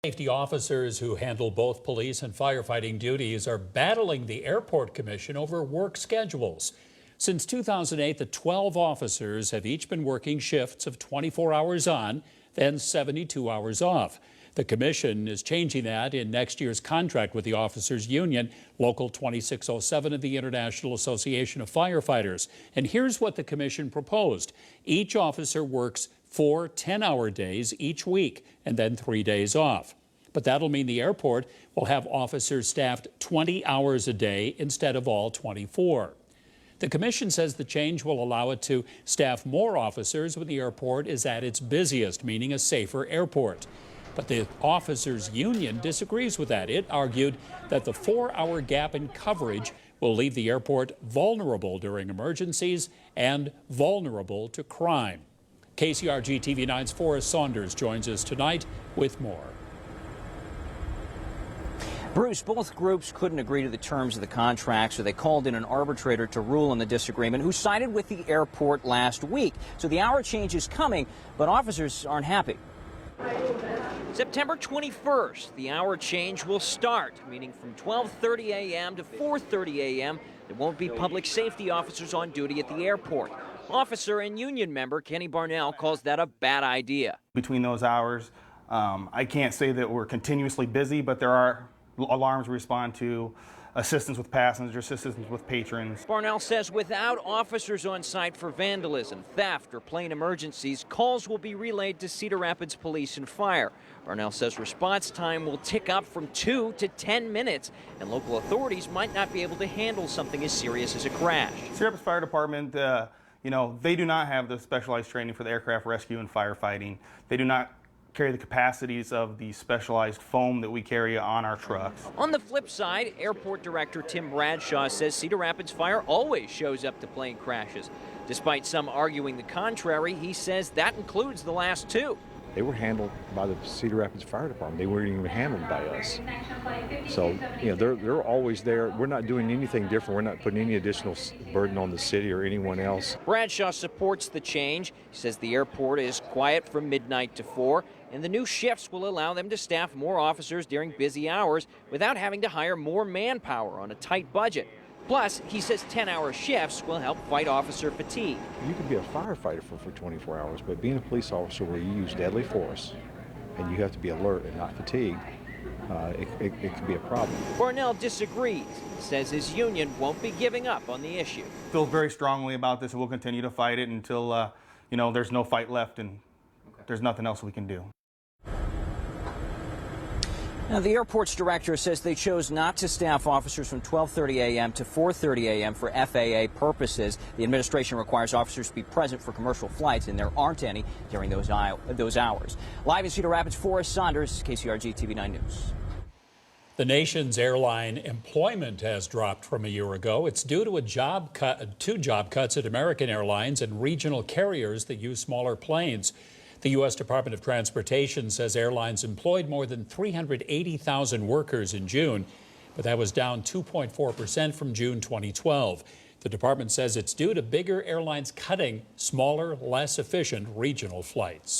Safety officers who handle both police and firefighting duties are battling the Airport Commission over work schedules. Since 2008, the 12 officers have each been working shifts of 24 hours on, then 72 hours off. The commission is changing that in next year's contract with the officers union, Local 2607 of the International Association of Firefighters. And here's what the commission proposed. Each officer works 4 10-hour days each week and then 3 days off. But that'll mean the airport will have officers staffed 20 hours a day instead of all 24. The commission says the change will allow it to staff more officers when the airport is at its busiest, meaning a safer airport. But the officers union disagrees with that. It argued that the 4-hour gap in coverage will leave the airport vulnerable during emergencies and vulnerable to crime. KCRG TV 9's Forrest Saunders joins us tonight with more. Bruce, both groups couldn't agree to the terms of the contract, so they called in an arbitrator to rule on the disagreement, who sided with the airport last week. So the hour change is coming, but officers aren't happy. September 21st, the hour change will start, meaning from 12:30 a.m. to 4:30 a.m. There won't be public safety officers on duty at the airport. Officer and union member Kenny Barnell calls that a bad idea. Between those hours, I can't say that we're continuously busy, but there are alarms respond to, assistance with passengers, assistance with patrons. Barnell says without officers on site for vandalism, theft, or plane emergencies, calls will be relayed to Cedar Rapids Police and Fire. Barnell says response time will tick up from 2 to 10 minutes, and local authorities might not be able to handle something as serious as a crash. Cedar Rapids Fire Department, they do not have the specialized training for the aircraft rescue and firefighting. They do not carry the capacities of the specialized foam that we carry on our trucks. On the flip side, Airport Director Tim Bradshaw says Cedar Rapids Fire always shows up to plane crashes. Despite some arguing the contrary, he says that includes the last 2. They were handled by the Cedar Rapids Fire Department. They weren't even handled by us. So, they're always there. We're not doing anything different. We're not putting any additional burden on the city or anyone else. Bradshaw supports the change. He says the airport is quiet from midnight to 4, and the new shifts will allow them to staff more officers during busy hours without having to hire more manpower on a tight budget. Plus, he says 10-hour shifts will help fight officer fatigue. You can be a firefighter for 24 hours, but being a police officer where you use deadly force and you have to be alert and not fatigued, it can be a problem. Barnell disagrees. Says his union won't be giving up on the issue. Feel very strongly about this, and we'll continue to fight it until there's no fight left and there's nothing else we can do. Now, the airport's director says they chose not to staff officers from 12:30 a.m. to 4:30 a.m. for FAA purposes. The administration requires officers to be present for commercial flights, and there aren't any during those hours. Live in Cedar Rapids, Forrest Saunders, KCRG TV 9 News. The nation's airline employment has dropped from a year ago. It's due to two job cuts at American Airlines and regional carriers that use smaller planes. The U.S. Department of Transportation says airlines employed more than 380,000 workers in June, but that was down 2.4% from June 2012. The department says it's due to bigger airlines cutting smaller, less efficient regional flights.